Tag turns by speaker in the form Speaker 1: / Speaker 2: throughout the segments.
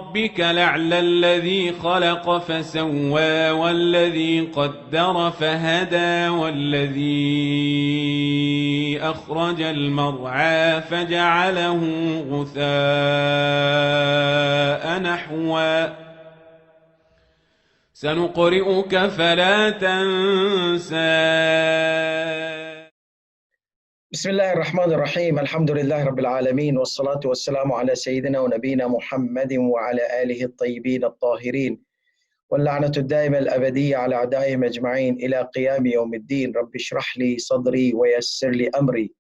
Speaker 1: ربك الأعلى الذي خلق فسوى والذي قدر فهدى والذي أخرج المرعى فجعله غثاء نحوا سنقرئك فلا تنسى.
Speaker 2: بسم الله الرحمن الرحيم. الحمد لله رب العالمين والصلاة والسلام على سيدنا ونبينا محمد وعلى آله الطيبين الطاهرين واللعنة الدائمة الأبدية على أعدائهم أجمعين إلى قيام يوم الدين. رب اشرح لي صدري ويسر لي أمري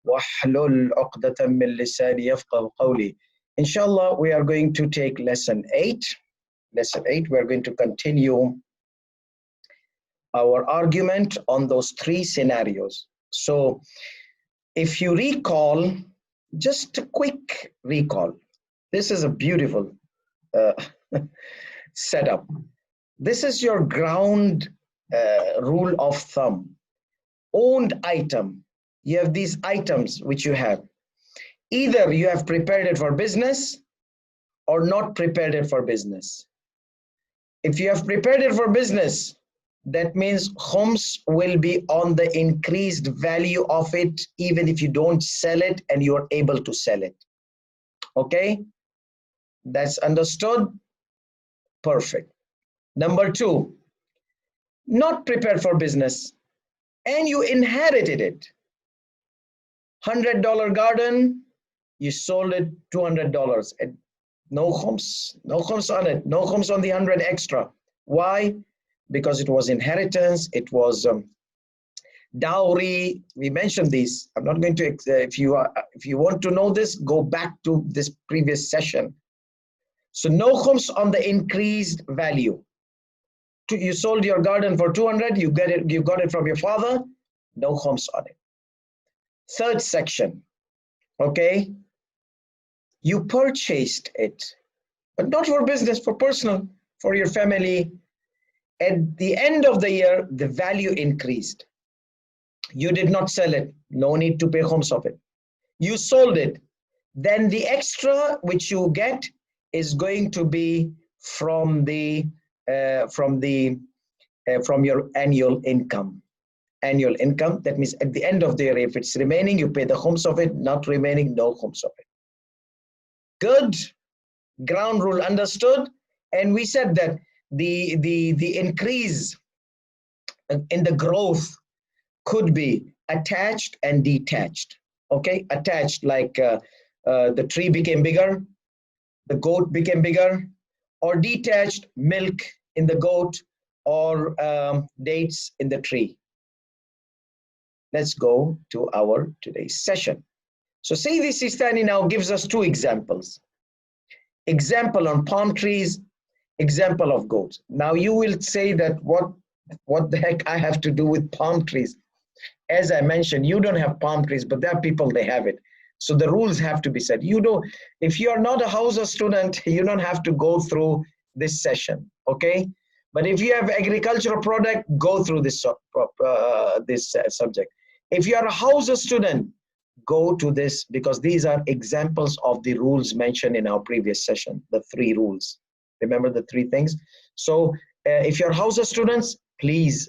Speaker 2: واحلل عقدة من لساني يفقه قولي. Inshallah, we are going to take lesson 8. Lesson 8, we are going to continue our argument on those three scenarios. So, if you recall, just a quick recall, this is a beautiful setup. This is your ground rule of thumb. Owned item. You have these items which you have. Either you have prepared it for business or not prepared it for business. If you have prepared it for business, that means Khums will be on the increased value of it, even if you don't sell it and you are able to sell it. Okay? That's understood? Perfect. Number two, not prepared for business and you inherited it. $100 garden, you sold it $200. No Khums on it, no Khums on the 100 extra. Why? Because it was inheritance, it was dowry. We mentioned these. I'm not going to, if you want to know this, go back to this previous session. So no Khums on the increased value. You sold your garden for 200, you got it from your father, no Khums on it. Third section, okay? You purchased it, but not for business, for personal, for your family. At the end of the year, the value increased. You did not sell it. No need to pay Khums of it. You sold it. Then the extra which you get is going to be from your annual income. Annual income. That means at the end of the year, if it's remaining, you pay the Khums of it. Not remaining, no Khums of it. Good. Ground rule understood. And we said that the increase in the growth could be attached and detached. Okay, attached like the tree became bigger, the goat became bigger, or detached, milk in the goat or dates in the tree. Let's go to our today's session. So Sayyidi Sistani now gives us two examples. Example on palm trees, example of goats. Now you will say that what the heck I have to do with palm trees? As I mentioned, you don't have palm trees, but there are people, they have it. So the rules have to be set. If you are not a Hausa student, you don't have to go through this session, okay? But if you have agricultural product, go through this subject. If you are a Hausa student, go to this, because these are examples of the rules mentioned in our previous session, the three rules. Remember the three things? So if you're Hausa students, please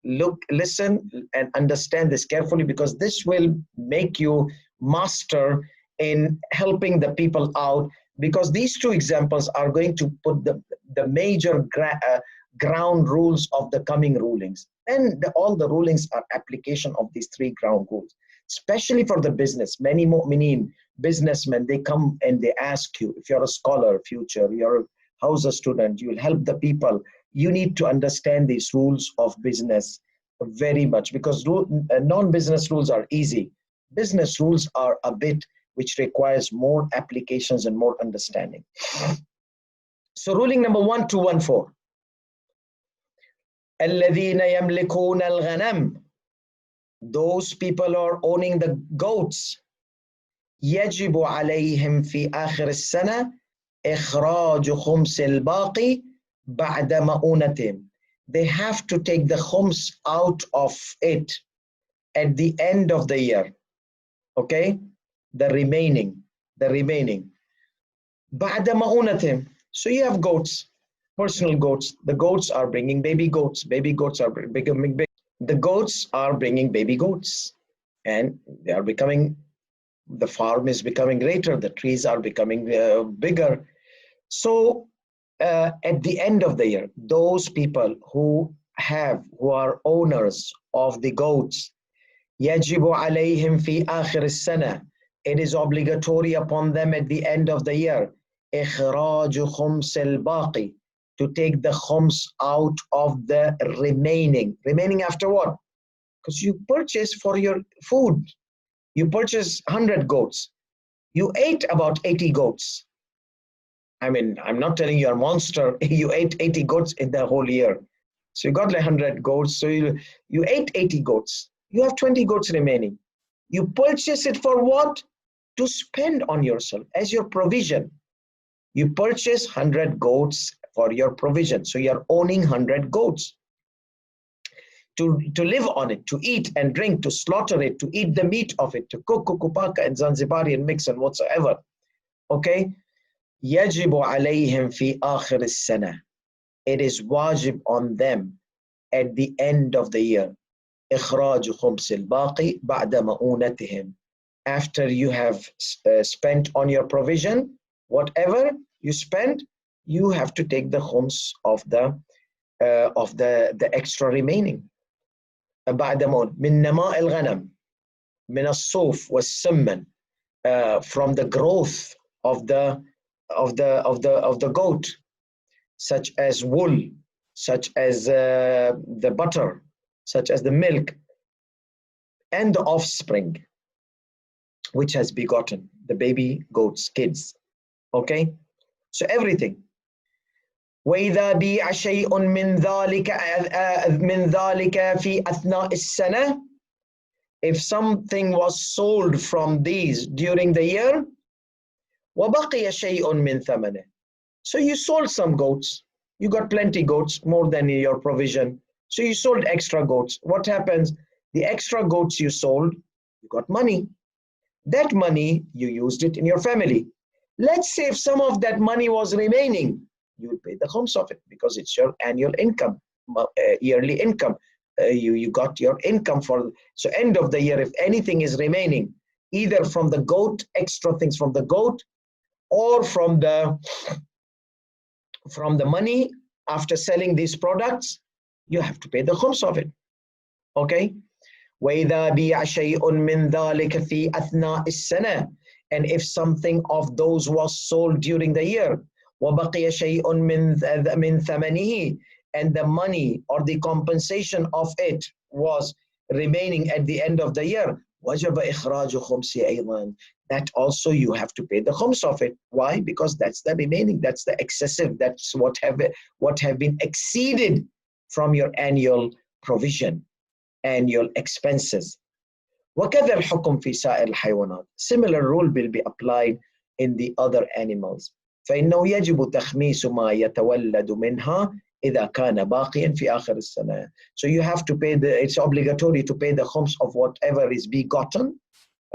Speaker 2: listen and understand this carefully, because this will make you master in helping the people out, because these two examples are going to put the major ground rules of the coming rulings. And all the rulings are application of these three ground rules, especially for the business. Many mu'mineen, businessmen, they come and they ask you, if you're a scholar, future, you're a Hausa student, you'll help the people. You need to understand these rules of business very much, because non-business rules are easy. Business rules are a bit which requires more applications and more understanding. So ruling number 1214. الذين يملكون الغنم. Those people are owning the goats. يجب عليهم في آخر السنة إخراج خمس الباقي بعد مؤونتهم. They have to take the khums out of it at the end of the year. Okay? The remaining. بعد مؤونتهم. So you have goats, personal goats. The goats are bringing baby goats. Baby goats are becoming big. The goats are bringing baby goats, and they are becoming, the farm is becoming greater. The trees are becoming bigger. So at the end of the year, those people who are owners of the goats, يجب عليهم في آخر السنة, it is obligatory upon them at the end of the year, إخراج خمس الباقي, to take the khums out of the remaining after what? Because you purchase for your food, you purchase 100 goats, you ate about 80 goats. I mean, I'm not telling you are a monster. You ate 80 goats in the whole year. So you got like 100 goats. So you ate 80 goats. You have 20 goats remaining. You purchase it for what? To spend on yourself as your provision. You purchase 100 goats for your provision. So you're owning 100 goats. To live on it, to eat and drink, to slaughter it, to eat the meat of it, to cook kukupaka and Zanzibari and mix and whatsoever. Okay? يجب عليهم في آخر السنة. It is wajib on them at the end of the year. إخراج خمس الباقي بعد مؤونتهم. After you have spent on your provision, whatever you spend, you have to take the khums of the extra remaining. بعد من نماء الغنم من الصوف والسمن, from the growth of the goat, such as wool, such as the butter, such as the milk, and the offspring, which has begotten, the baby goats, kids. Okay, so everything. وإذا بيع شيء من ذلك في أثناء السنة, if something was sold from these during the year, وبقي شيء من ثمنه, so you sold some goats, you got plenty goats, more than your provision, so you sold extra goats. What happens? The extra goats you sold, you got money. That money, you used it in your family. Let's say if some of that money was remaining, you will pay the khums of it because it's your annual income, yearly income. You got your income for, so end of the year, if anything is remaining, either from the goat, extra things from the goat, or from the money after selling these products, you have to pay the khums of it. Okay? وَإِذَا بِيَعَ شَيْءٌ مِّن ذَلِكَ فِي أَثْنَاءِ السَّنَةِ, and if something of those was sold during the year, وَبَقِيَ شَيْءٌ مِّن ثَمَنِهِ, and the money or the compensation of it was remaining at the end of the year, وَجَبَ إِخْرَاجُ خُمْسِ أَيْضًا, that also you have to pay the khums of it. Why? Because that's the remaining, that's the excessive, that's what have been exceeded from your annual provision, annual expenses. وكذا الحكم في سائر الحيوانات. Similar rule will be applied in the other animals. فإنه يجب تخميس ما يتولد منها إذا كان باقيا في آخر السنة. So you have to pay it's obligatory to pay the khums of whatever is begotten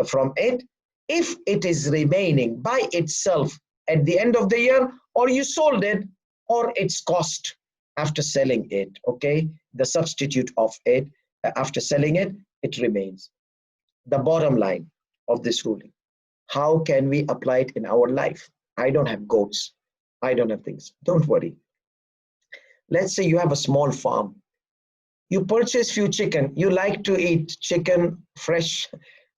Speaker 2: from it, if it is remaining by itself at the end of the year, or you sold it, or its cost after selling it. Okay, the substitute of it after selling it, it remains. The bottom line of this ruling, how can we apply it in our life? I don't have goats, I don't have things. Don't worry. Let's say you have a small farm. You purchase few chicken. You like to eat chicken, fresh,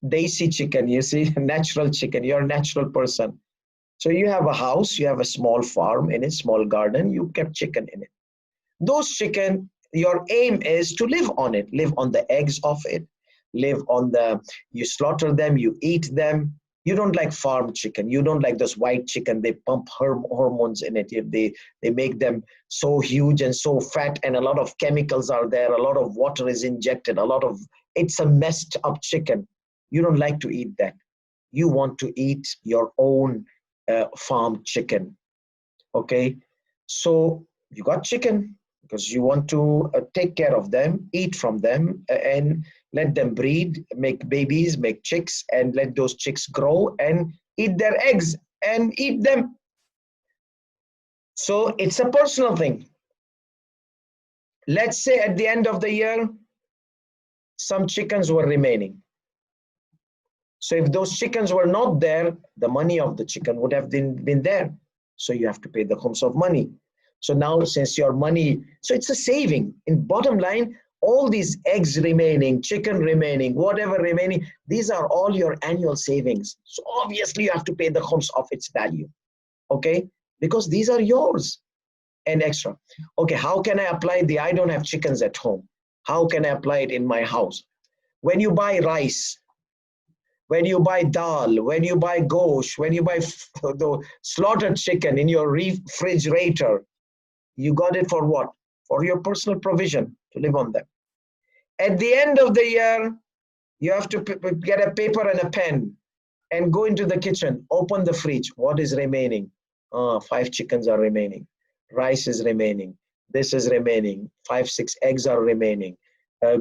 Speaker 2: desi chicken, you see, natural chicken. You're a natural person. So you have a house, you have a small farm in a small garden, you kept chicken in it. Those chicken, your aim is to live on it, live on the eggs of it, live on you slaughter them, you eat them. You don't like farm chicken. You don't like this white chicken. They pump hormones in it. They make them so huge and so fat, and a lot of chemicals are there. A lot of water is injected. It's a messed up chicken. You don't like to eat that. You want to eat your own farm chicken. Okay, so you got chicken because you want to take care of them, eat from them, and let them breed, make babies, make chicks, and let those chicks grow and eat their eggs and eat them. So it's a personal thing. Let's say at the end of the year, some chickens were remaining. So if those chickens were not there, the money of the chicken would have been there. So you have to pay the khums of money. So now since your money, so it's a saving. In bottom line, all these eggs remaining, chicken remaining, whatever remaining, these are all your annual savings. So obviously you have to pay the khums of its value, okay? Because these are yours and extra. Okay, how can I apply I don't have chickens at home. How can I apply it in my house? When you buy rice, when you buy dal, when you buy gosht, when you buy the slaughtered chicken in your refrigerator, you got it for what? For your personal provision to live on them. At the end of the year, you have to get a paper and a pen and go into the kitchen, open the fridge. What is remaining? 5 chickens are remaining. Rice is remaining. This is remaining. 5, 6 eggs are remaining.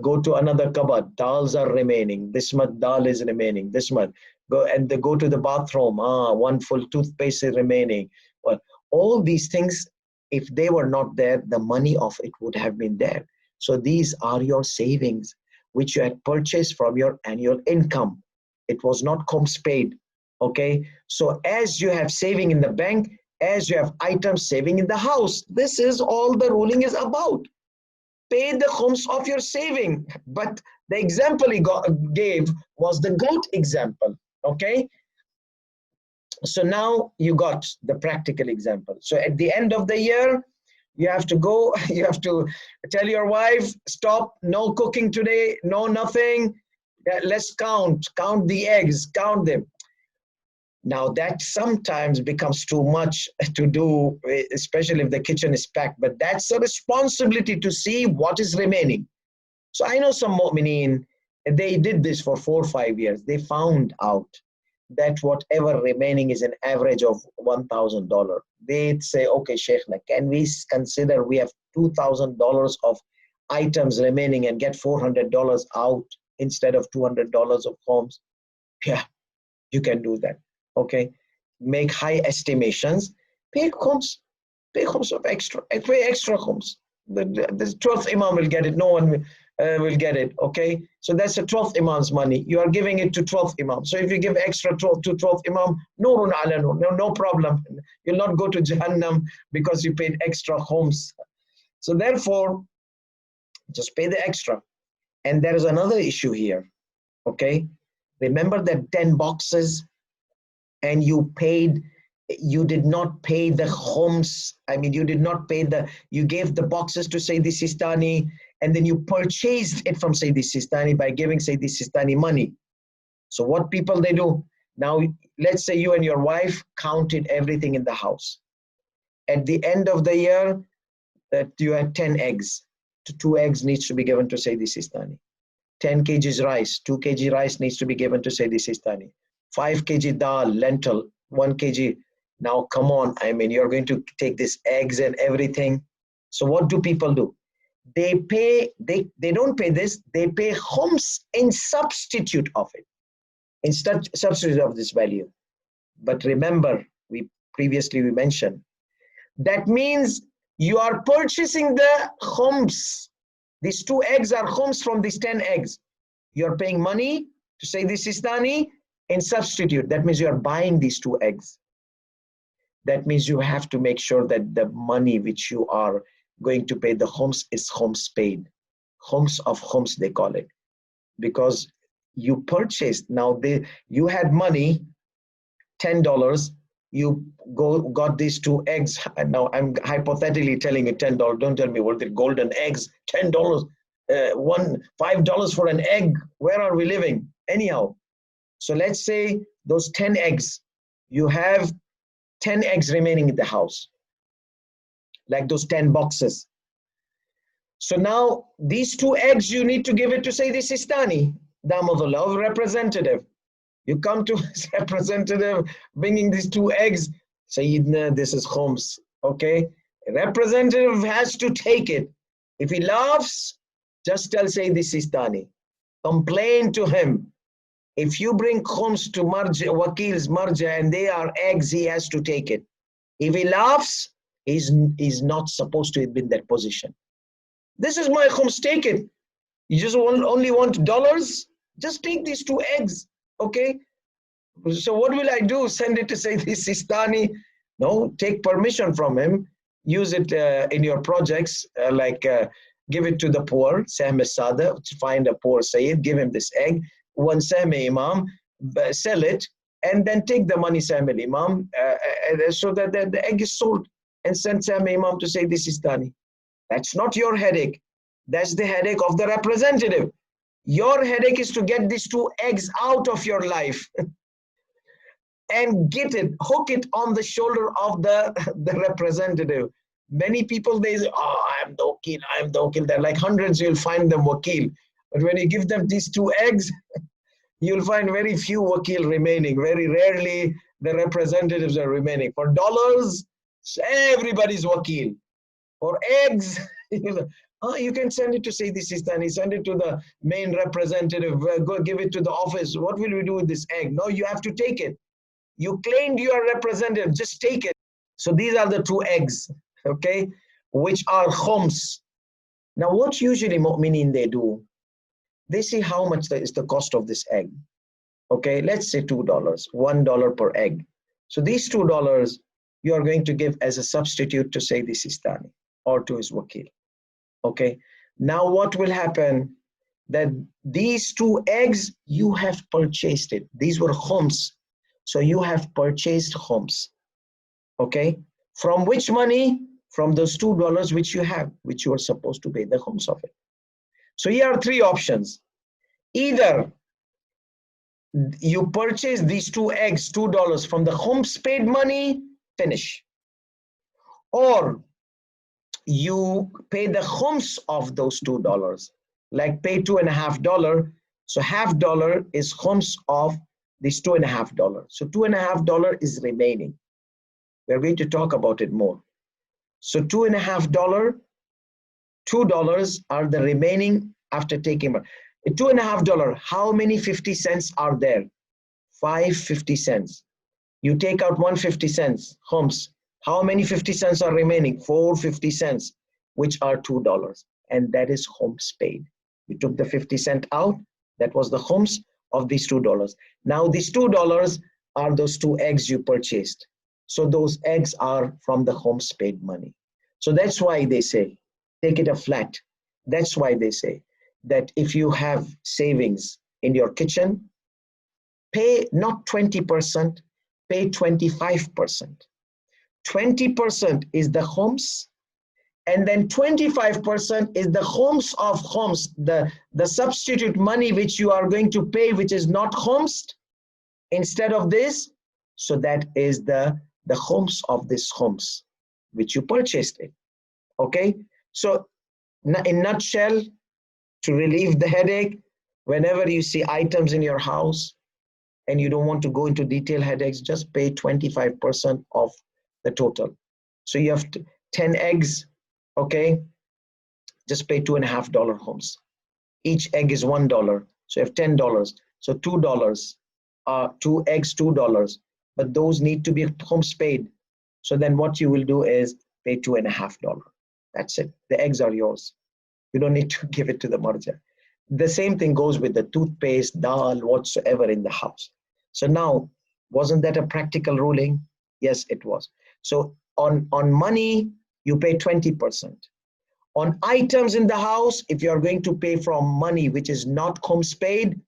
Speaker 2: Go to another cupboard. Dals are remaining. This much dal is remaining. This much. Go to the bathroom. 1 full toothpaste is remaining. Well, all these things, if they were not there, the money of it would have been there. So these are your savings, which you had purchased from your annual income. It was not khums paid. Okay. So as you have saving in the bank, as you have items saving in the house, this is all the ruling is about. Pay the khums of your saving. But the example he gave was the goat example. Okay. So now you got the practical example. So at the end of the year, you have to go, you have to tell your wife, stop, no cooking today, no nothing. Let's count the eggs, count them. Now that sometimes becomes too much to do, especially if the kitchen is packed, but that's a responsibility to see what is remaining. So I know some mu'mineen, they did this for 4 or 5 years. They found out that whatever remaining is an average of $1,000. They'd say, okay, Sheikh, can we consider we have $2,000 of items remaining and get $400 out instead of $200 of khums? Yeah, you can do that. Okay, make high estimations, pay khums of extra, pay extra khums. The 12th Imam will get it, no one will get it, okay? So that's the 12th Imam's money. You are giving it to 12th Imam. So if you give extra to 12th Imam, no problem. You'll not go to Jahannam because you paid extra khums. So therefore, just pay the extra. And there is another issue here, okay? Remember that 10 boxes and you did not pay the khums. I mean, you did not pay you gave the boxes to Sayyidi Sistani, and then you purchased it from Sayyidi Sistani by giving Sayyidi Sistani money. So what people they do? Now, let's say you and your wife counted everything in the house. At the end of the year, that you had 10 eggs. 2 eggs needs to be given to Sayyidi Sistani. 10 kgs rice, 2 kg rice needs to be given to Sayyidi Sistani. 5 kg dal, lentil, 1 kg. Now, come on. I mean, you're going to take this eggs and everything. So what do people do? They don't pay this. They pay khums in substitute of it, in substitute of this value. But remember, we mentioned, that means you are purchasing the khums. These 2 eggs are khums from these 10 eggs. You're paying money to say this Sistani in substitute. That means you are buying these 2 eggs. That means you have to make sure that the money which you are going to pay the khums is khums paid. Khums of khums, they call it. Because you purchased, now you had money, $10, you got these 2 eggs. And now I'm hypothetically telling you $10. Don't tell me what the golden eggs, $10, $5 for an egg. Where are we living? Anyhow. So let's say those 10 eggs, you have 10 eggs remaining in the house, like those 10 boxes. So now these 2 eggs, you need to give it to Sayyidi Sistani, Damadullah, representative. You come to representative bringing these 2 eggs, Sayyidina, this is khums, okay? Representative has to take it. If he laughs, just tell Sayyidi Sistani. Complain to him. If you bring khums to Wakil's Marja and they are eggs, he has to take it. If he laughs, is not supposed to be in that position. This is my khums, take it. You just only want dollars? Just take these 2 eggs, okay? So what will I do? Send it to say this Sistani? No, take permission from him. Use it in your projects, give it to the poor, Sahm Sada, find a poor Sayyid, give him this egg, 1 Sahm Imam, sell it, and then take the money Sahm Imam, so that the egg is sold, and send Sahm Imam to say this Sistani. That's not your headache. That's the headache of the representative. Your headache is to get these 2 eggs out of your life and get it, hook it on the shoulder of the representative. Many people, they say, oh, I'm the wakil, I'm the wakil. They're like hundreds, you'll find them wakil. But when you give them these 2 eggs, you'll find very few wakil remaining. Very rarely the representatives are remaining. For dollars, everybody's wakil. For eggs, you can send it to say this Sistani, send it to the main representative, go give it to the office. What will we do with this egg? No, you have to take it. You claimed you are representative, just take it. So these are the 2 eggs, okay, which are khums. Now what usually mu'minin they do, they see how much is the cost of this egg. Okay, let's say $2, $1 per egg. So these $2 you are going to give as a substitute to say this Sistani or to his wakil. Okay, now what will happen? That these 2 eggs, you have purchased it. These were khums. So you have purchased khums. Okay, from which money? From those $2 which you have, which you are supposed to pay the khums of it. So here are 3 options. Either you purchase these 2 eggs, $2 from the khums paid money, finish. Or you pay the khums of those $2, like pay $2.50. So $0.50 is khums of this $2.50. So $2.50 is remaining. We're going to talk about it more. So $2.50, $2 are the remaining after taking $2.50. How many 50 cents are there? 5 50 cents. You take out 1 50 cents, khums. How many 50 cents are remaining? 4 50 cents, which are $2. And that is khums paid. You took the 50 cent out. That was the khums of these $2. Now these $2 are those 2 eggs you purchased. So those eggs are from the khums paid money. So that's why they say, take it a flat. That's why they say that if you have savings in your kitchen, pay not 20%, pay 25%. 20% is the khums, and then 25% is the khums of khums, the substitute money which you are going to pay, which is not khums instead of this. So that is the khums of this khums, which you purchased it. Okay, so in nutshell, to relieve the headache, whenever you see items in your house and you don't want to go into detailed headaches, just pay 25% of the total. So you have 10 eggs, okay, just pay $2.50 khums. Each egg is $1, so you have $10. So $2, 2 eggs, $2, but those need to be khums paid. So then what you will do is pay $2.50. That's it. The eggs are yours. You don't need to give it to the marja. The same thing goes with the toothpaste, dal, whatsoever in the house. So now, wasn't that a practical ruling? Yes, it was. So on money, you pay 20%. On items in the house, if you are going to pay from money which is not khums paid,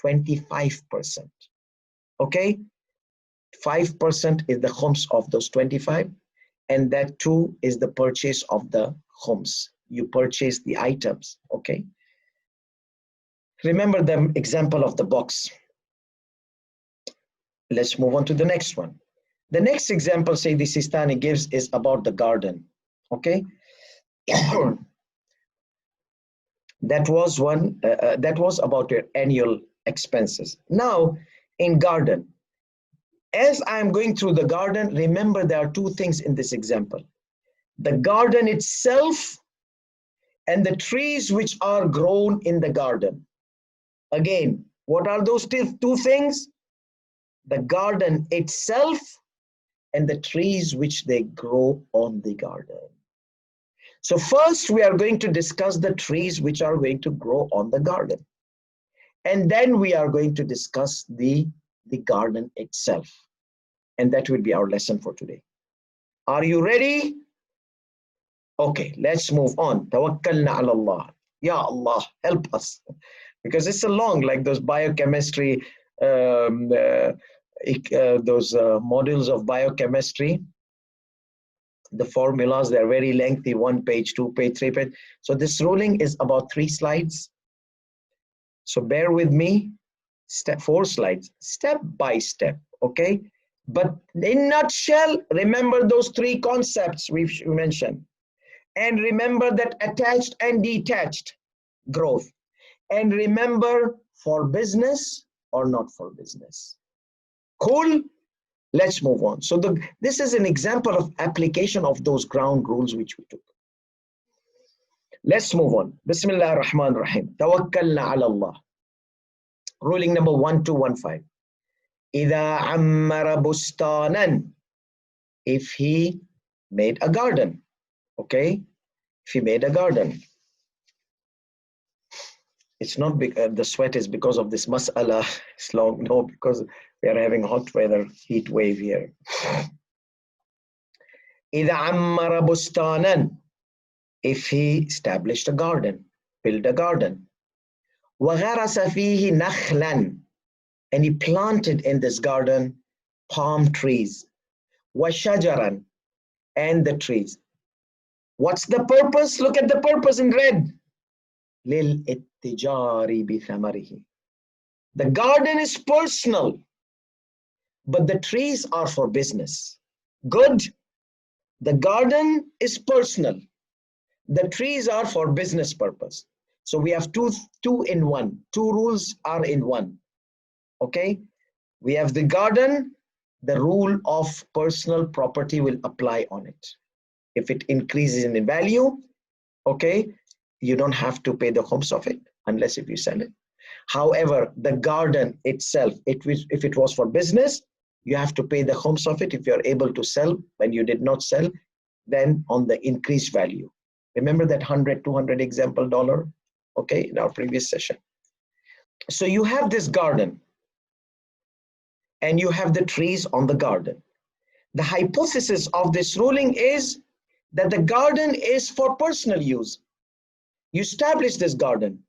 Speaker 2: 25%. Okay? 5% is the khums of those 25, and that too is the purchase of the khums. You purchase the items, okay? Remember the example of the box. Let's move on to the next one. The next example, say the Sistani gives, is about the garden, okay? That was one, that was about your annual expenses. Now, in garden, as I'm going through the garden, remember there are 2 things in this example. The garden itself and the trees which are grown in the garden. Again, what are those 2 things? The garden itself and the trees which they grow on the garden. So first we are going to discuss the trees which are going to grow on the garden. And then we are going to discuss the garden itself. And that will be our lesson for today. Are you ready? Okay, let's move on. Tawakkalna ala Allah. Ya Allah, help us. Because it's a long, like those biochemistry, those modules of biochemistry. The formulas, they're very lengthy, 1 page, 2 page, 3 page. So this ruling is about 3 slides. So bear with me, 4 slides, step by step, okay? But in a nutshell, remember those 3 concepts we mentioned. And remember that attached and detached growth. And remember, for business or not for business. Cool? Let's move on. So this is an example of application of those ground rules which we took. Let's move on. Bismillah ar-Rahman ar-Rahim. Tawakkalna ala Allah. Ruling number 1215. إِذَا عَمَّرَ بُسْتَانًا. If he made a garden. Okay? If he made a garden. It's not the sweat is because of this mas'ala. It's long. No, because we are having hot weather, heat wave here. إِذَا عَمَّرَ بُسْتَانًا. If he established a garden, built a garden. وَغَرَسَ فِيهِ نَخْلًا. And he planted in this garden palm trees. وَشَجَرًا. And the trees. What's the purpose? Look at the purpose in red. لِلْإِتِّجَارِ بِثَمَرِهِ. The garden is personal, but the trees are for business. Good. The garden is personal. The trees are for business purpose. So we have two in one. 2 rules are in one. Okay? We have the garden. The rule of personal property will apply on it. If it increases in value, okay, you don't have to pay the khums of it unless if you sell it. However, the garden itself, if it was for business, you have to pay the khums of it if you're able to sell. When you did not sell, then on the increased value. Remember that 100, 200 example dollar, okay, in our previous session. So you have this garden and you have the trees on the garden. The hypothesis of this ruling is that the garden is for personal use. You established this garden,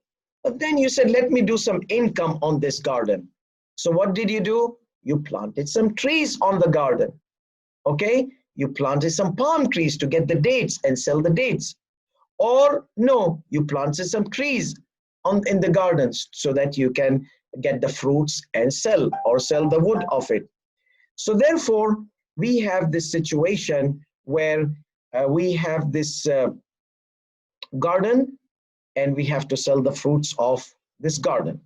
Speaker 2: but then you said, let me do some income on this garden. So what did you do? You planted some trees on the garden. Okay, you planted some palm trees to get the dates and sell the dates. Or no, you planted some trees in the gardens so that you can get the fruits and sell, or sell the wood of it. So therefore, we have this situation where we have this garden and we have to sell the fruits of this garden.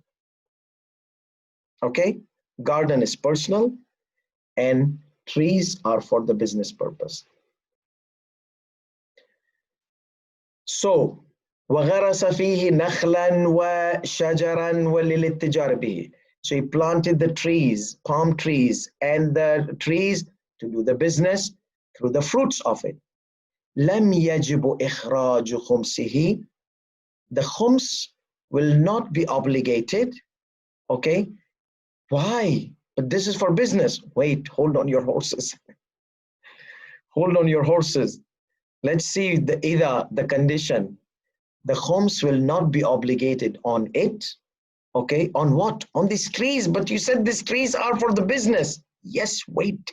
Speaker 2: Okay, garden is personal and trees are for the business purpose. So, وَغَرَسَ فِيهِ نَخْلًا وَشَجَرًا وَلِلِاتِّجَارِ بِهِ. So he planted the trees, palm trees, and the trees to do the business through the fruits of it. لَمْ يَجِبُ إِخْرَاجُ خُمْسِهِ. The khums will not be obligated. Okay, why? But this is for business. Wait, hold on your horses. Hold on your horses. Let's see the condition. The khums will not be obligated on it. Okay, on what? On these trees. But you said these trees are for the business. Yes, wait.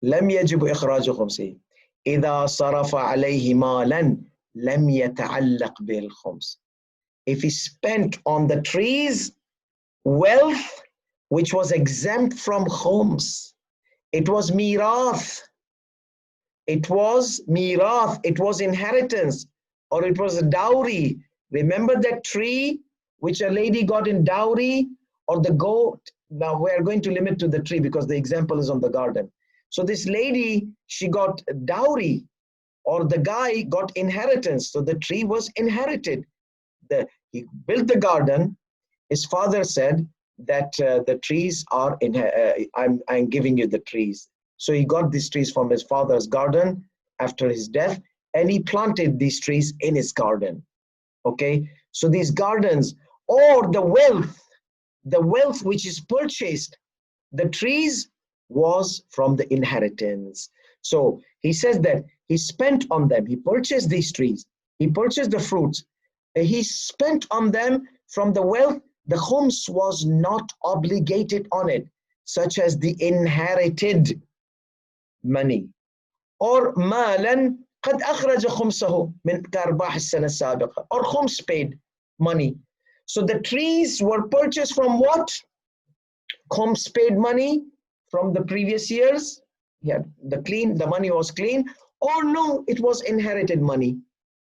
Speaker 2: لم يجب إخراج خمسه. إذا صرف عليه مالا لم يتعلق بالخمس. If he spent on the trees wealth which was exempt from khums, it was mirath. It was mirath. It was inheritance, or it was a dowry. Remember that tree which a lady got in dowry, or the goat? Now we are going to limit to the tree because the example is on the garden. So this lady, she got dowry, or the guy got inheritance. So the tree was inherited. He built the garden. His father said that the trees are I'm giving you the trees. So he got these trees from his father's garden after his death, and he planted these trees in his garden. Okay, so these gardens, or the wealth which is purchased, the trees was from the inheritance. So he says that he spent on them, he purchased these trees, he purchased the fruits, he spent on them from the wealth. The khums was not obligated on it, such as the inherited money. Or مالا قد أخرج خمسه من كأرباح السنة السابقة, or khums paid money. So the trees were purchased from what? Khums paid money from the previous years. Yeah, the money was clean, or no, it was inherited money.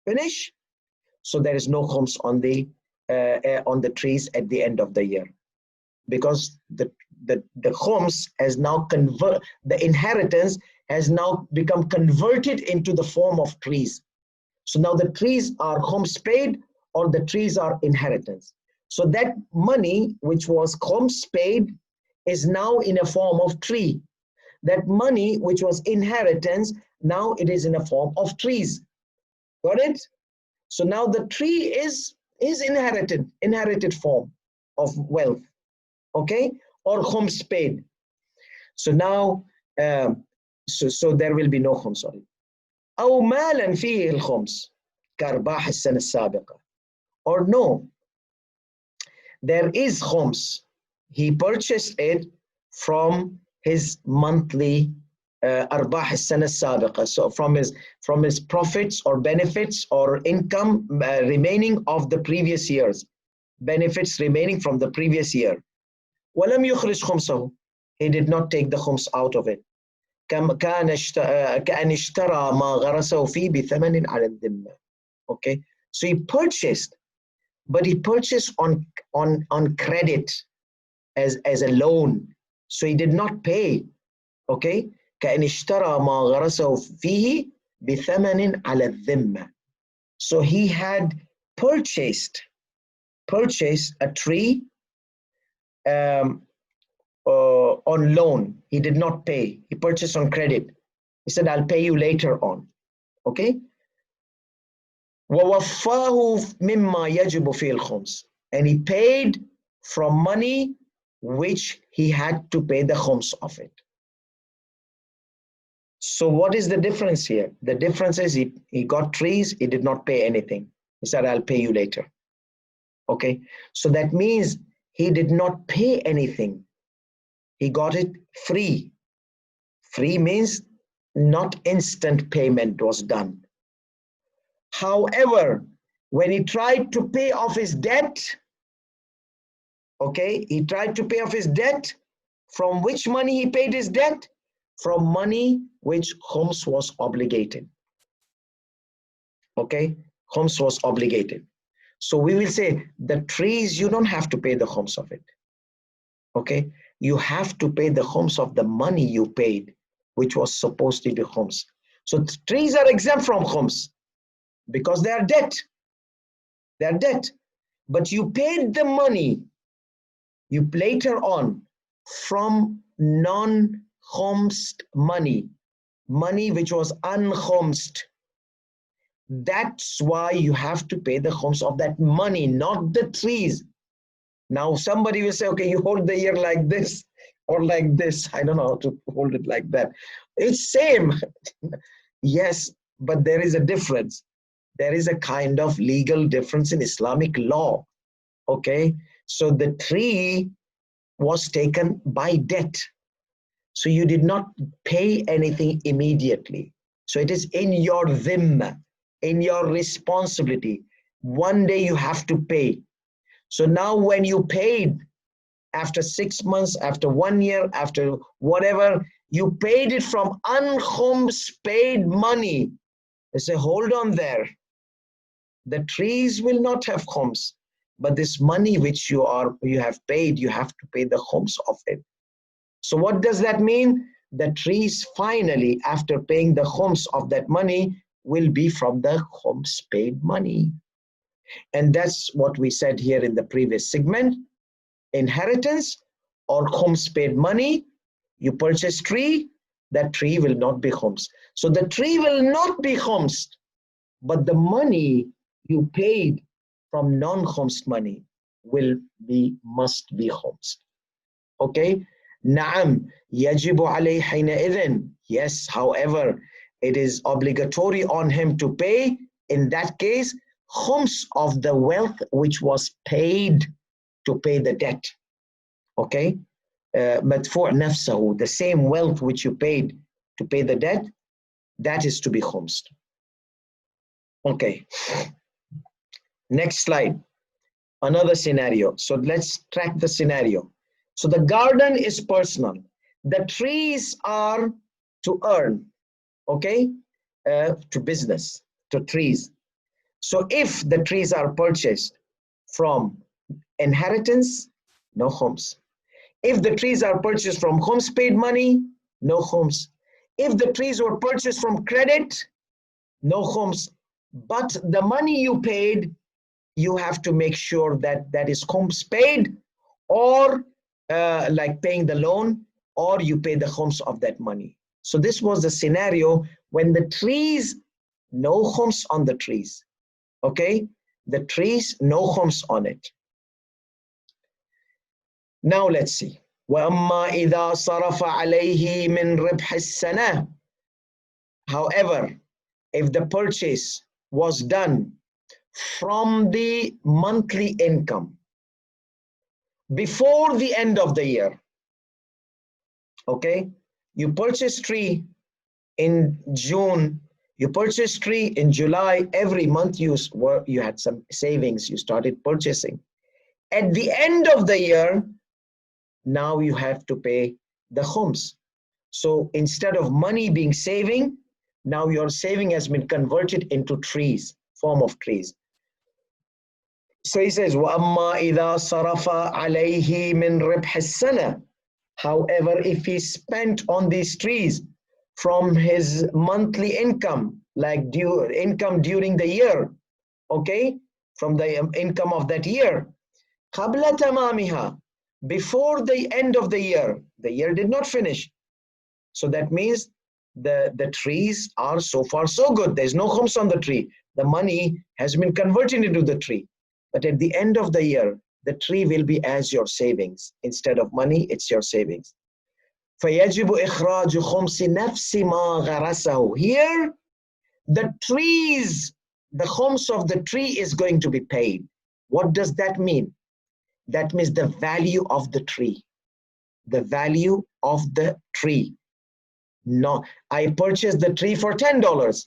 Speaker 2: Finish. So there is no khums on the trees at the end of the year, because the khums has now the inheritance has now become converted into the form of trees. So now the trees are khums paid, or the trees are inheritance. So that money which was khums paid is now in a form of tree. That money which was inheritance, now it is in a form of trees. Got it? So now the tree is inherited form of wealth. Okay? Or khums paid. So now so there will be no khums, sorry. أو مالا فيه الخمس كأرباح السنة السابقة. Or no, there is khums. He purchased it from his monthly أرباح السنة السابقة. So from his profits or benefits or income remaining of the previous years. Benefits remaining from the previous year. ولم يخرج خمسه. He did not take the khums out of it. كأن اشترى ما غرسه فيه بثمن على الذمة. Okay, so he purchased, but he purchased on credit as a loan, so he did not pay. Okay, كأن اشترى ما غرسه فيه بثمن على الذمة. So he had purchased a tree on loan. He did not pay. He purchased on credit. He said, I'll pay you later on. Okay? وَوَفَّاهُ مِمَّا يَجِبُ فِي الْخُمْسِ. And he paid from money which he had to pay the khums of it. So what is the difference here? The difference is he got trees, he did not pay anything. He said, I'll pay you later. Okay? So that means he did not pay anything. He got it free. Free means not instant payment was done. However, when he tried to pay off his debt, okay, he tried to pay off his debt. From which money he paid his debt? From money which khums was obligated. Okay, khums was obligated. So we will say the trees, you don't have to pay the khums of it. Okay, you have to pay the khums of the money you paid, which was supposed to be khums. So trees are exempt from khums because they are debt. They are debt. But you paid the money you later on from non-khumsed money which was unkhumsed. That's why you have to pay the khums of that money, not the trees. Now somebody will say, okay, you hold the ear like this or like this. I don't know how to hold it like that. It's same. Yes, but there is a difference. There is a kind of legal difference in Islamic law. Okay, so the tree was taken by debt. So you did not pay anything immediately. So it is in your dhimma, in your responsibility. One day you have to pay. So now when you paid, after 6 months, after 1 year, after whatever, you paid it from unkhums paid money. They say, hold on there. The trees will not have khums, but this money which you have paid, you have to pay the khums of it. So what does that mean? The trees finally, after paying the khums of that money, will be from the khums paid money. And that's what we said here in the previous segment. Inheritance or khums paid money. You purchase tree, that tree will not be khums. So the tree will not be khums, but the money you paid from non-khums money must be khums. Okay? Na'am, yajibu alayhi hina'idhin. Yes, however, it is obligatory on him to pay, in that case, khums of the wealth which was paid to pay the debt. Okay? Madfu' nafsahu, the same wealth which you paid to pay the debt, that is to be khums. Okay. Next slide. Another scenario. So let's track the scenario. So the garden is personal. The trees are to earn, okay? To business, to trees. So if the trees are purchased from inheritance, no khums. If the trees are purchased from khums paid money, no khums. If the trees were purchased from credit, no khums. But the money you paid, you have to make sure that that is khums paid, or like paying the loan, or you pay the khums of that money. So this was the scenario when the trees, no khums on the trees. Okay, the trees, no khums on it. Now let's see. وَأَمَّا إِذَا صَرَفَ عَلَيْهِ مِنْ رِبْحِ السَّنَةِ. However, if the purchase was done from the monthly income before the end of the year, okay, you purchase tree in June, you purchase tree in July, every month you had some savings, you started purchasing. At the end of the year, now you have to pay the khums. So instead of money being saving, now your saving has been converted into trees, form of trees. So he says, وَأَمَّا إِذَا صَرَفَ عَلَيْهِ مِنْ رِبْحِ السَّنَةِ. However, if he spent on these trees from his monthly income, like income during the year, okay, from the income of that year, قَبْلَ تَمَامِهَا, before the end of the year did not finish. So that means the trees are so far so good. There's no khums on the tree. The money has been converted into the tree. But at the end of the year, the tree will be as your savings. Instead of money, it's your savings. فَيَجِبُ إِخْرَاجُ خُمْسِ نَفْسِ مَا غَرَسَهُ. Here, the trees, the khums of the tree is going to be paid. What does that mean? That means the value of the tree. The value of the tree. No, I purchased the tree for $10.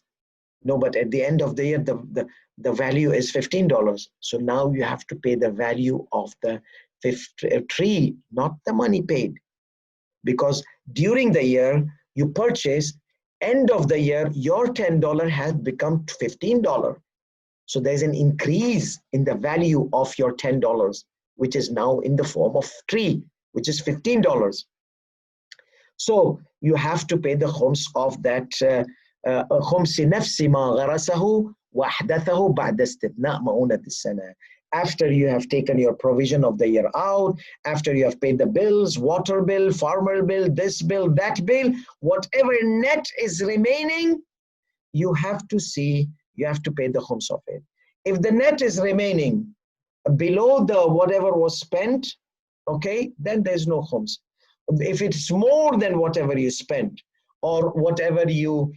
Speaker 2: No, but at the end of the year, the value is $15. So now you have to pay the value of the tree, not the money paid. Because during the year you purchase, end of the year, your $10 has become $15. So there's an increase in the value of your $10, which is now in the form of tree, which is $15. So you have to pay the khums of that خمس نفس ما غرسه وأحدثه بعد استثناء مؤونة السنة. After you have taken your provision of the year out, after you have paid the bills, water bill, farmer bill, this bill, that bill, whatever net is remaining, you have to pay the khums of it. If the net is remaining below the whatever was spent, okay, then there's no khums. If it's more than whatever you spent, or whatever you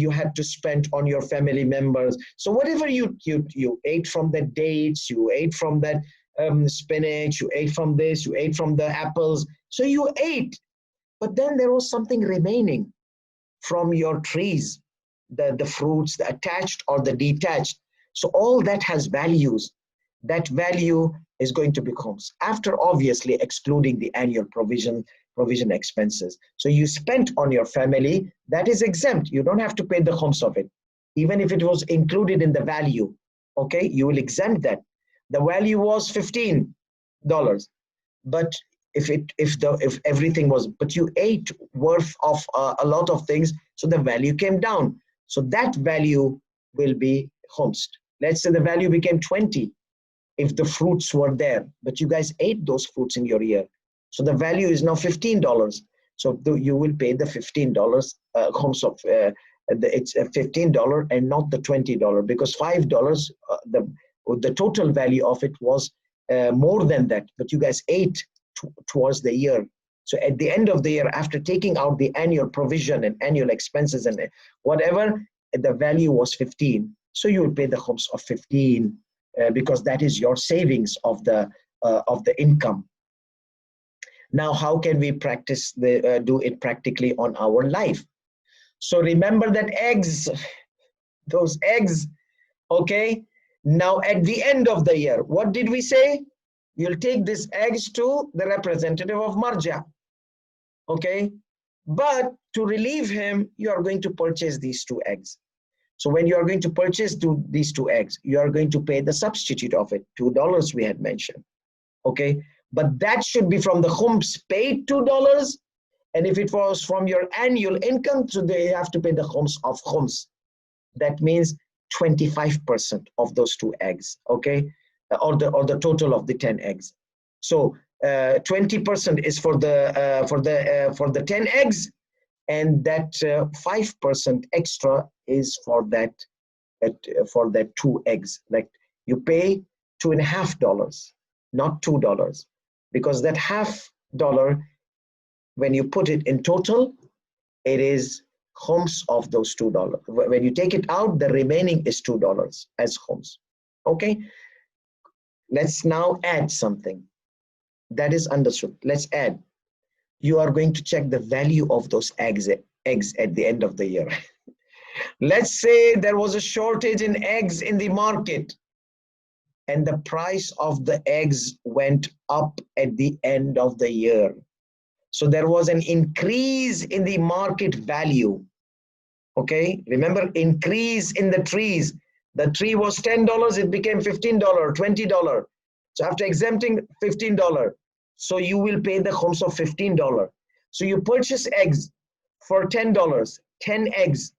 Speaker 2: had to spend on your family members, so whatever you ate from the dates, you ate from that spinach, you ate from this, you ate from the apples, so you ate, but then there was something remaining from your trees, the fruits, the attached or the detached, so all that has values. That value is going to be khums, after obviously excluding the annual provision expenses. So you spent on your family, that is exempt. You don't have to pay the khums of it. Even if it was included in the value, okay, you will exempt that. The value was $15, but if everything was, but you ate worth of a lot of things, so the value came down. So that value will be khumsed. Let's say the value became 20 if the fruits were there, but you guys ate those fruits in your year. So the value is now $15. So you will pay the $15 Khums of it's $15 and not the $20, because $5 the total value of it was more than that, but you guys ate towards the year. So at the end of the year, after taking out the annual provision and annual expenses and whatever, the value was 15. So you will pay the Khums of 15 because that is your savings of the income. Now, how can we practice do it practically on our life? So remember that eggs, those eggs, okay? Now at the end of the year, what did we say? You'll take these eggs to the representative of Marja, okay? But to relieve him, you are going to purchase these 2 eggs. So when you are going to purchase these 2 eggs, you are going to pay the substitute of it, $2 we had mentioned, okay? But that should be from the Khums paid $2. And if it was from your annual income, so they have to pay the Khums of Khums. That means 25% of those 2 eggs, okay? Or the total of the 10 eggs. So 20% is for the 10 eggs, and that 5% extra is for that 2 eggs. Like you pay $2.50, not $2, because that $0.50, when you put it in total, it is Khums of those $2. When you take it out, the remaining is $2 as Khums. Okay, let's now add something. That is understood. Let's add. You are going to check the value of those eggs at the end of the year. Let's say there was a shortage in eggs in the market, and the price of the eggs went up at the end of the year. So there was an increase in the market value. Okay, remember, increase in the trees. The tree was $10, it became $15, $20. So after exempting, $15. So you will pay the Khums of $15. So you purchase eggs for $10, 10 eggs.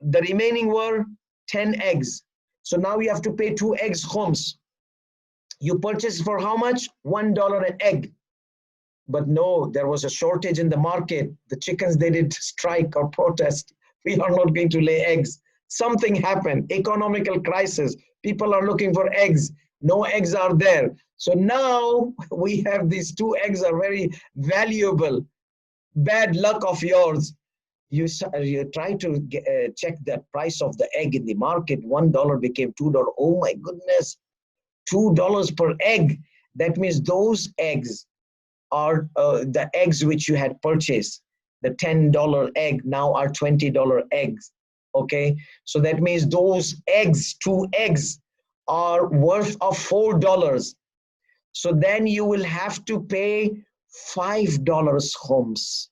Speaker 2: The remaining were 10 eggs. So now you have to pay 2 eggs Khums. You purchase for how much? $1 an egg. But no, there was a shortage in the market. The chickens, they did strike or protest. We are not going to lay eggs. Something happened, economical crisis. People are looking for eggs. No eggs are there. So now we have these 2 eggs are very valuable. Bad luck of yours. You try to check the price of the egg in the market. $1 became $2. Oh my goodness, $2 per egg. That means those eggs are the eggs which you had purchased. The $10 egg now are $20 eggs. Okay, so that means those eggs, 2 eggs, are worth of $4. So then you will have to pay $5 Khums.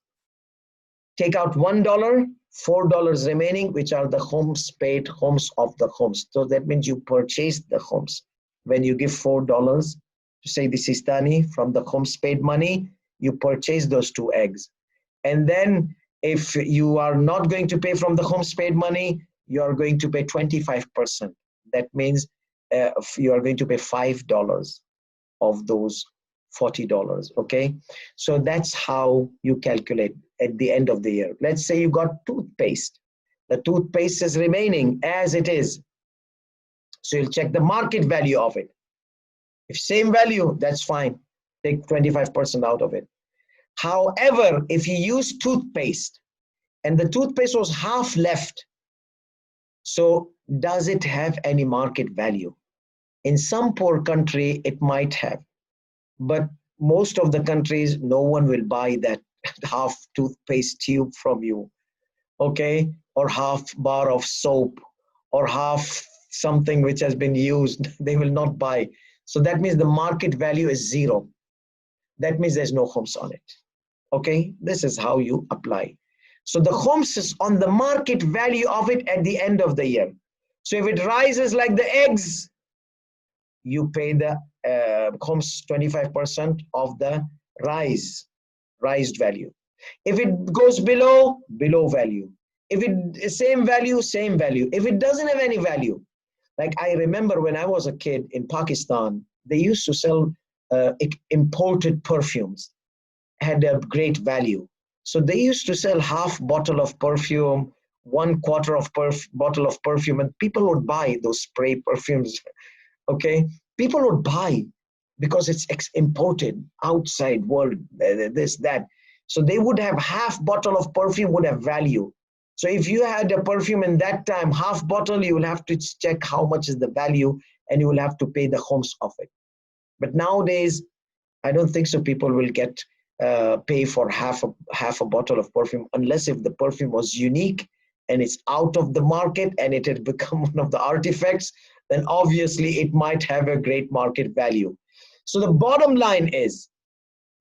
Speaker 2: Take out $1, $4 remaining, which are the Khums paid Khums of the Khums. So that means you purchased the Khums. When you give $4 to say the Sistani from the Khums paid money, you purchase those 2 eggs. And then if you are not going to pay from the Khums paid money, you are going to pay 25%. That means you are going to pay $5 of those $40. Okay, so that's how you calculate at the end of the year. Let's say you got toothpaste. The toothpaste is remaining as it is. So you'll check the market value of it. If same value, that's fine. Take 25% out of it. However, if you use toothpaste and the toothpaste was half left, so does it have any market value? In some poor country, it might have, but most of the countries, no one will buy that half toothpaste tube from you, okay? Or half bar of soap or half something which has been used, they will not buy. So that means the market value is 0. That means there's no Khums on it. Okay, this is how you apply. So the Khums is on the market value of it at the end of the year. So if it rises like the eggs, you pay the Khums 25% of the raised value. If it goes below value. If it same value. If it doesn't have any value, like I remember when I was a kid in Pakistan, they used to sell imported perfumes, had a great value. So they used to sell half bottle of perfume, one quarter of bottle of perfume, and people would buy those spray perfumes. Okay, people would buy because it's imported outside world, this, that. So they would have half bottle of perfume would have value. So if you had a perfume in that time, half bottle, you will have to check how much is the value and you will have to pay the khums of it. But nowadays, I don't think so people will get pay for half a bottle of perfume unless if the perfume was unique and it's out of the market and it had become one of the artifacts, then obviously it might have a great market value. So the bottom line is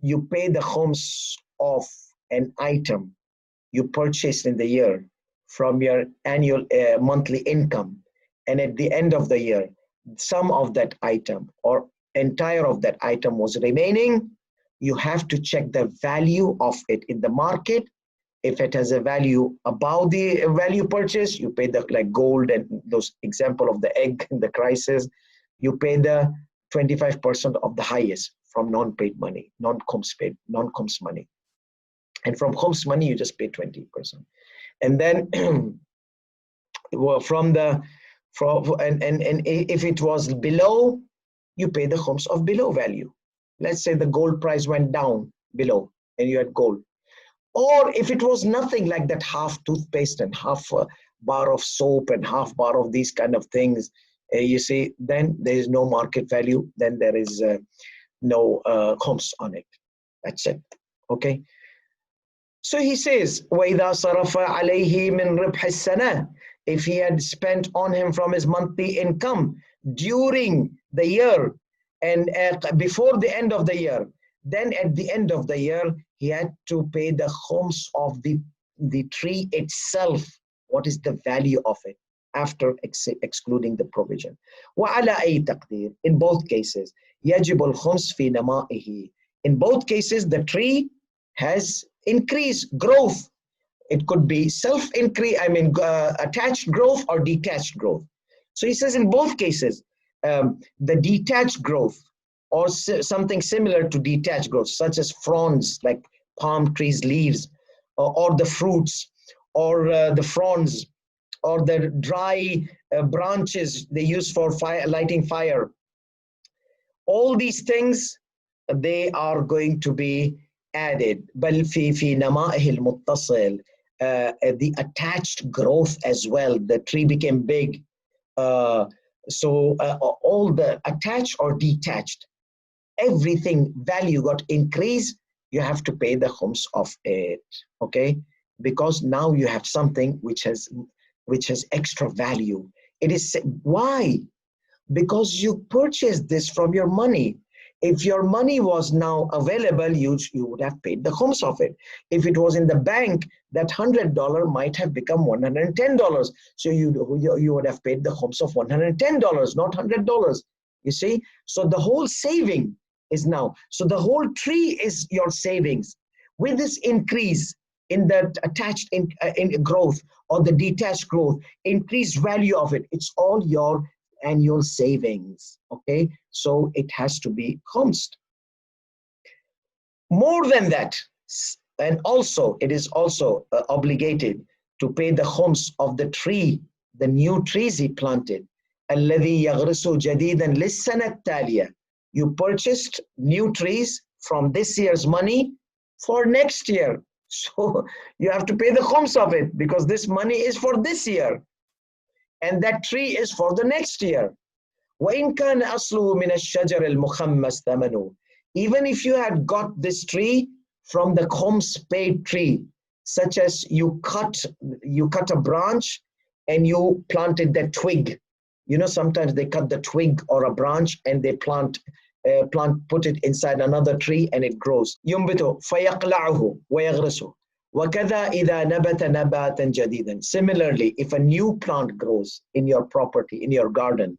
Speaker 2: you pay the khums of an item you purchased in the year from your annual monthly income, and at the end of the year some of that item or entire of that item was remaining, you have to check the value of it in the market. If it has a value above the value purchase, you pay the, like gold and those example of the egg in the crisis, you pay the 25% of the highest from non-paid money, non-khums money. And from khums money, you just pay 20%. And then and if it was below, you pay the khums of below value. Let's say the gold price went down below and you had gold. Or if it was nothing like that, half toothpaste and half a bar of soap and half bar of these kind of things, you see, then there is no market value, then there is no khums on it. That's it. Okay. So he says, وَإِذَا صَرَفَ عَلَيْهِ مِنْ رِبْحِ السَّنَةِ, if he had spent on him from his monthly income during the year and before the end of the year, then at the end of the year, he had to pay the khums of the tree itself. What is the value of it after excluding the provision? وَعَلَى أَيْ تَقْدِيرٍ, in both cases, يَجِبُ الْخُمْسِ فِي نَمَائِهِ. In both cases, the tree has increased growth. It could be self-increase, attached growth or detached growth. So he says in both cases, the detached growth or something similar to detached growth, such as fronds, like palm trees leaves, or the fruits, or the fronds, or the dry branches they use for lighting fire. All these things, they are going to be added. بل في نمائه المتصل, the attached growth as well. The tree became big. So all the attached or detached, everything value got increased, you have to pay the khums of it. Okay, because now you have something which has extra value. It is why? Because you purchased this from your money. If your money was now available, you would have paid the khums of it. If it was in the bank, that $100 might have become $110. So you would have paid the khums of $110, not $100. You see? So the whole saving is now. So the whole tree is your savings. With this increase in that attached in growth or the detached growth, increased value of it, it's all your annual savings. Okay, so it has to be khumsed. More than that, and also it is also obligated to pay the khums of the tree, the new trees he planted. الذي يغرس جديدا للسنة التالية. You purchased new trees from this year's money for next year. So you have to pay the khums of it because this money is for this year. And that tree is for the next year. وَإِنْ كَانَ أَصْلُهُ مِنَ الشَّجَرِ الْمُخَمَّسِ ثَمَنُهُ. Even if you had got this tree from the khums paid tree, such as you cut a branch and you planted that twig. You know, sometimes they cut the twig or a branch and they put it inside another tree and it grows. ينبت فيقلعه ويغرسه. وكذا إذا نبت نباتا جديدا. Similarly, if a new plant grows in your property, in your garden,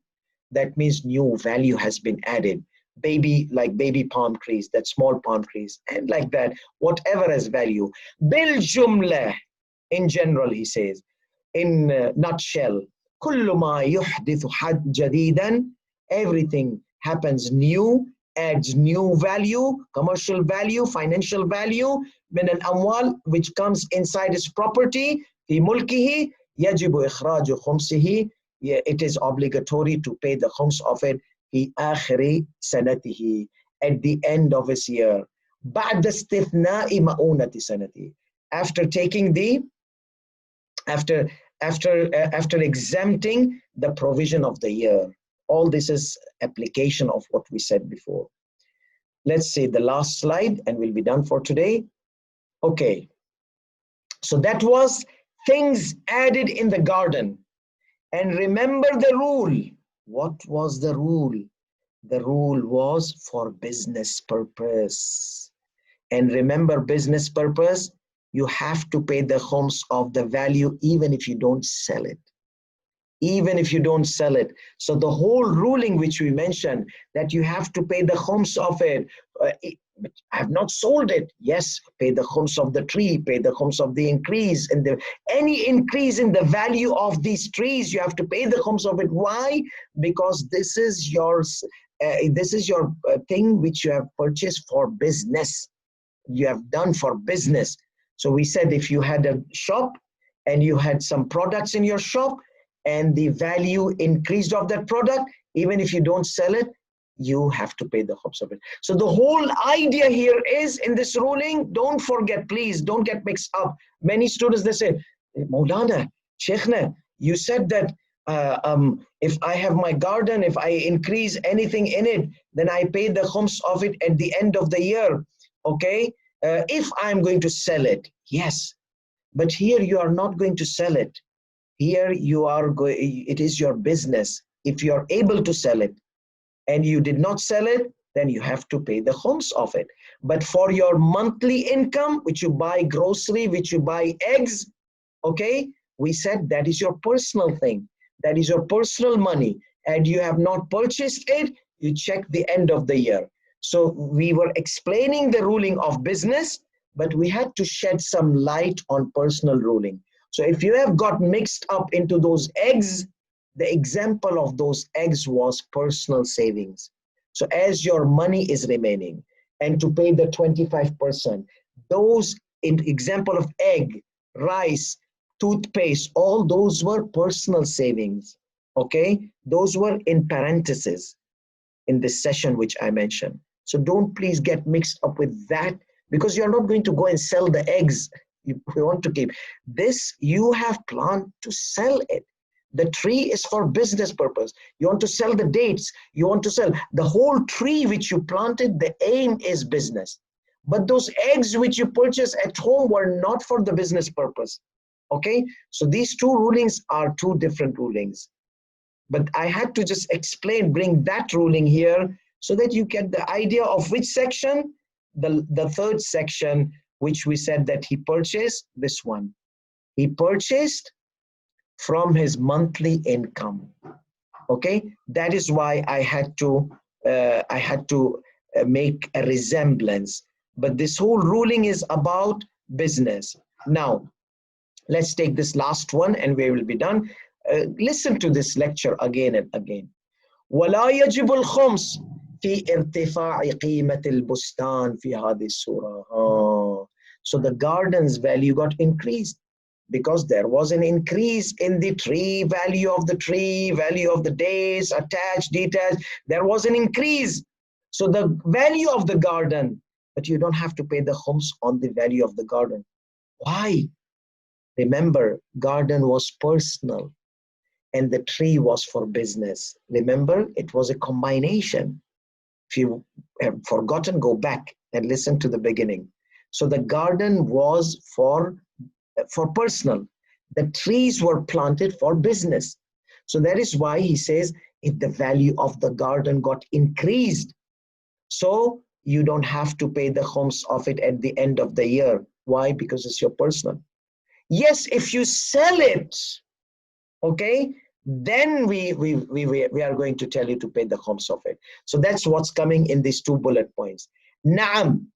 Speaker 2: that means new value has been added. Baby palm trees, that small palm trees, and like that, whatever has value. بالجملة, in general, he says, in nutshell, كل ما يحدث جديدا, everything happens new adds new value, commercial value, financial value, من الأموال which comes inside his property, في ملكه يجب إخراج خمسه, it is obligatory to pay the khums of it في آخر سنته, at the end of his year. بعد استثناء مؤونة سنته, after taking the after exempting the provision of the year. All this is application of what we said before. Let's see the last slide and we'll be done for today. Okay, so that was things added in the garden. And remember the rule. What was the rule? The rule was for business purpose. And remember, business purpose, you have to pay the khums of the value even if you don't sell it. Even if you don't sell it. So the whole ruling which we mentioned, that you have to pay the khums of it, but I have not sold it. Yes, pay the khums of the tree, pay the khums of the increase, and any increase in the value of these trees, you have to pay the khums of it. Why? Because this is your thing which you have purchased for business. You have done for business. So we said if you had a shop and you had some products in your shop and the value increased of that product, even if you don't sell it, you have to pay the khums of it. So the whole idea here is in this ruling, don't forget, please don't get mixed up. Many students, they say, Maulana, Sheikhna, you said that if I have my garden, if I increase anything in it, then I pay the khums of it at the end of the year. Okay, if I'm going to sell it, yes, but here you are not going to sell it. Here you are going, it is your business. If you are able to sell it and you did not sell it, then you have to pay the khums of it. But for your monthly income, which you buy grocery, which you buy eggs, okay, we said that is your personal thing. That is your personal money. And you have not purchased it, you check the end of the year. So we were explaining the ruling of business, but we had to shed some light on personal ruling. So if you have got mixed up into those eggs, the example of those eggs was personal savings. So as your money is remaining and to pay the 25%, those in example of egg, rice, toothpaste, all those were personal savings. Okay, those were in parentheses in this session which I mentioned. So don't please get mixed up with that, because you're not going to go and sell the eggs. We want to keep this. You have planned to sell it. The tree is for business purpose. You want to sell the dates. You want to sell the whole tree which you planted. The aim is business. But those eggs which you purchased at home were not for the business purpose. Okay, so these two rulings are two different rulings. But I had to just explain, bring that ruling here so that you get the idea of which section, the third section, which we said that he purchased, this one. He purchased from his monthly income. Okay, that is why I had to make a resemblance. But this whole ruling is about business. Now, let's take this last one and we will be done. Listen to this lecture again and again. ولا يجب الخمس في ارتفاع قيمة البستان في هذه الصورة. So the garden's value got increased because there was an increase in the tree, value of the tree, value of the days, attached, detached. There was an increase. So the value of the garden, but you don't have to pay the khums on the value of the garden. Why? Remember, garden was personal and the tree was for business. Remember, it was a combination. If you have forgotten, go back and listen to the beginning. So the garden was for personal. The trees were planted for business. So that is why he says, if the value of the garden got increased, so you don't have to pay the khums of it at the end of the year. Why? Because it's your personal. Yes, if you sell it, okay, then we are going to tell you to pay the khums of it. So that's what's coming in these 2 bullet points. Na'am.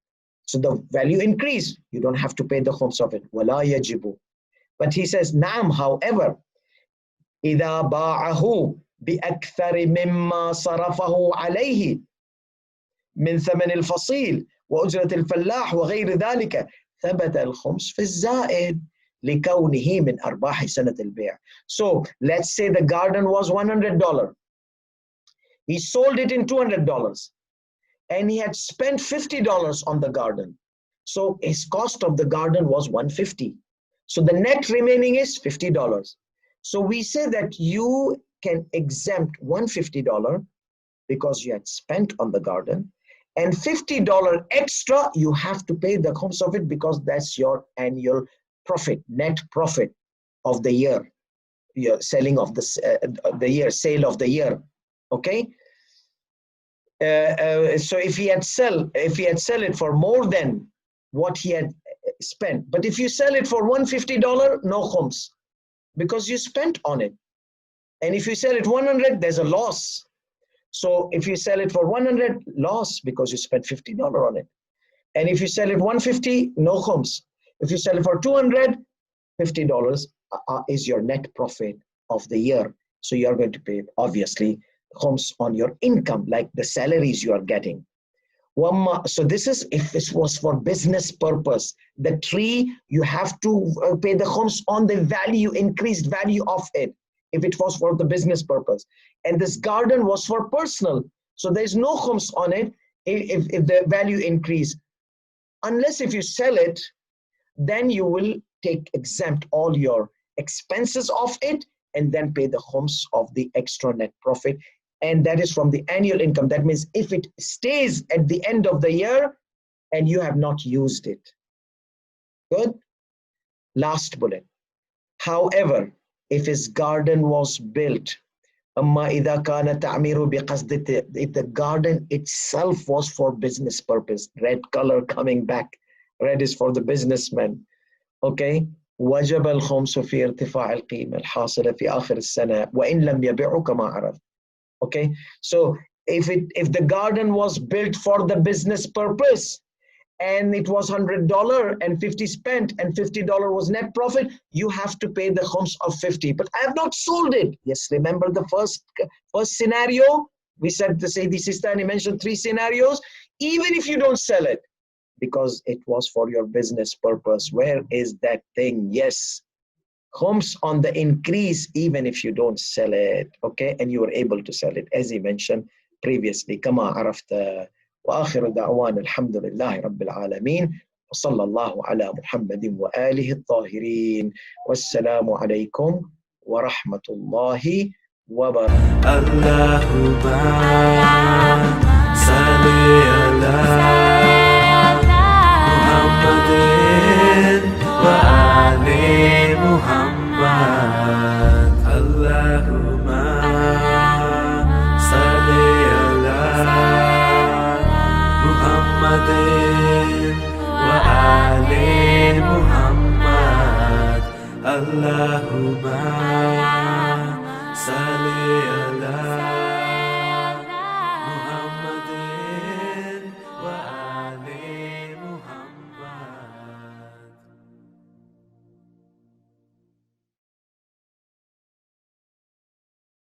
Speaker 2: So the value increased. You don't have to pay the khums of it. Wala yajibu. But he says, na'am, however, إذا باعه بأكثر مما صرفه عليه. من ثمن الفصيل وأجرة الفلاح وغير ذلك ثبت الخمس في الزائد لكونه من أرباح سنة البيع. So let's say the garden was $100. He sold it in $200 and he had spent $50 on the garden. So his cost of the garden was $150. So the net remaining is $50. So we say that you can exempt $150 because you had spent on the garden, and $50 extra you have to pay the khums of it because that's your annual profit, net profit of the year, your selling of the year, sale of the year. Okay. So if he had sell it for more than what he had spent, but if you sell it for $150, no khums because you spent on it. And if you sell it 100, there's a loss. So if you sell it for 100, loss because you spent $50 on it. And if you sell it 150, no khums. If you sell it for 200, $50 is your net profit of the year. So you are going to pay, obviously, khums on your income, like the salaries you are getting. So this is if this was for business purpose. The tree, you have to pay the khums on the value, increased value of it, if it was for the business purpose. And this garden was for personal. So there's no khums on it if the value increase. Unless if you sell it, then you will exempt all your expenses of it and then pay the khums of the extra net profit. And that is from the annual income. That means if it stays at the end of the year and you have not used it. Good. Last bullet. However, if his garden was built, if the garden itself was for business purpose, red color coming back, red is for the businessman. Okay. وجب الخمس في ارتفاع القيمة الحاصلة في آخر السنة وإن لم يبيعه كما عرف. Okay, so if the garden was built for the business purpose and it was $100 and 50 spent and $50 was net profit, you have to pay the khums of 50. But I have not sold it. Yes, remember the first scenario? We said the Sayyidi Sistani mentioned 3 scenarios. Even if you don't sell it, because it was for your business purpose, where is that thing? Yes. Khums on the increase even if you don't sell it, okay, and you were able to sell it, as he mentioned previously. كما عرفت. وآخر دعوانا الحمد لله رب العالمين وصلى الله على محمد وآله الطاهرين والسلام عليكم ورحمة الله وبركاته. اللهم صل على محمد وآل محمد. اللهم صل على محمد وآل محمد. اللهم